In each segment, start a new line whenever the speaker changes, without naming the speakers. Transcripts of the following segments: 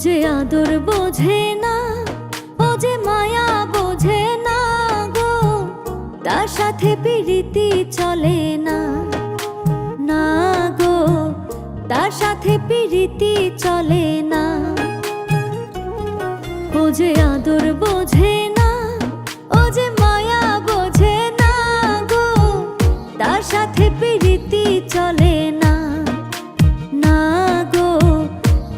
যে আদর বোঝে না, ও যে মায়া বোঝে না গো, তার সাথে প্রীতি চলে না, না গো, তার সাথে প্রীতি চলে না। ও যে আদর বোঝে না, ও যে মায়া বোঝে না গো, তার সাথে প্রীতি চলে না, না গো,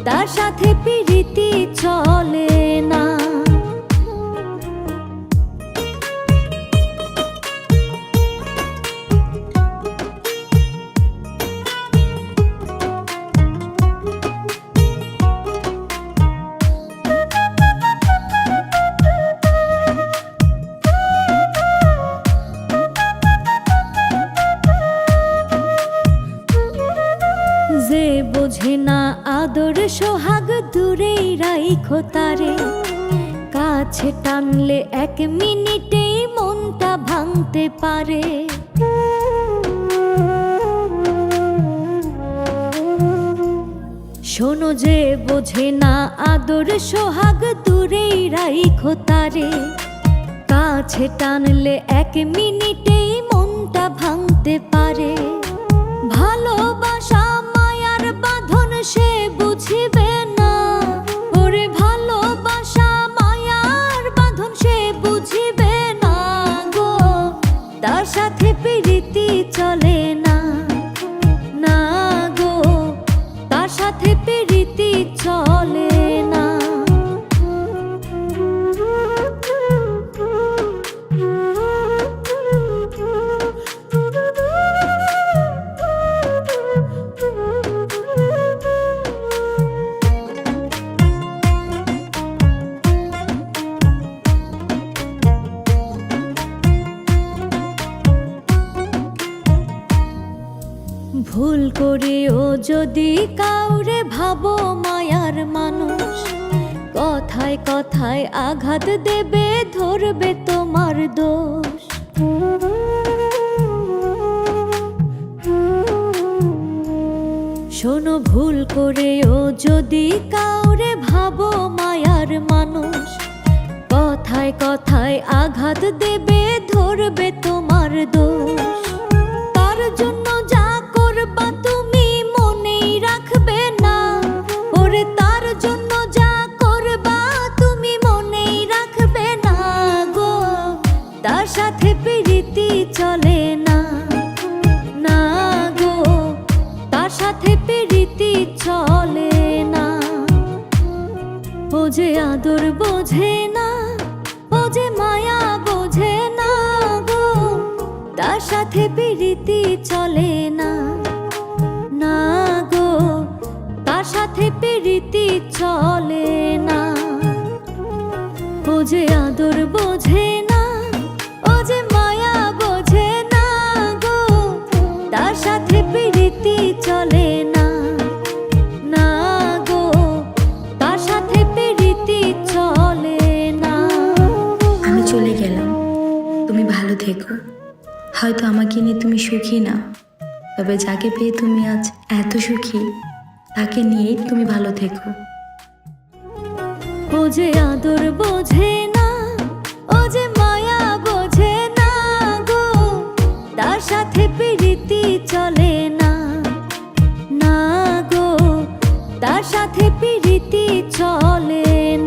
তার সাথে প্রীতি চলে না। যে বোঝে না আদর সোহাগ দূরেই রাইখো তারে, কাছে টানলে এক মিনিটেই মনটা ভাঙতে পারে। শোনো যে বোঝে না আদর সোহাগ দূরেই রাইখো তারে, কাছে টানলে এক মিনিটেই মনটা ভাঙতে পারে। ভালোবাসা মায়ার বাঁধন সে বুঝিবে না, ওরে ভালোবাসা মায়ার বাঁধন সে বুঝিবে না গো, তার সাথে প্রীতি চলে না, না গো, তার সাথে প্রীতি চলে না। ভুল করেও যদি কাউরে ভাবো মায়ার মানুষ, কথায় কথায় আঘাত দেবে, ধরবে তোমার দোষ। শোনো ভুল করেও যদি কাউরে ভাবো মায়ার মানুষ, কথায় কথায় আঘাত দেবে, ধরবে তোমার দোষ। তার জন্য যা করবা তুমি মনেই রাখবে না, ওরে তার জন্য যা করবা তুমি মনেই রাখবে না গো, তার সাথে প্রীতি চলে না, না গো, তার সাথে প্রীতি চলে না। ও যে আদর বোঝে না, ও যে মায়া বোঝে না গো, তার সাথে প্রীতি চলে না, না গো, তার সাথে প্রীতি চলে না। ও যে আদর বোঝে না, ও যে মায়া বোঝে না গো, তার সাথে প্রীতি চলে না, না গো, তার সাথে প্রীতি চলে না।
আমি চলে গেলাম, তুমি ভালো থেকো। হয়তো আমাকে নিয়ে তুমি সুখী না, তবে যাকে পেয়ে তুমি আজ এত সুখী, তাকে নিয়েই তুমি ভালো থেকো।
ও যে আদর বোঝে না, ও যে মায়া বোঝে না গো, তার সাথে প্রীতি চলে না, না গো, তার সাথে প্রীতি চলে না।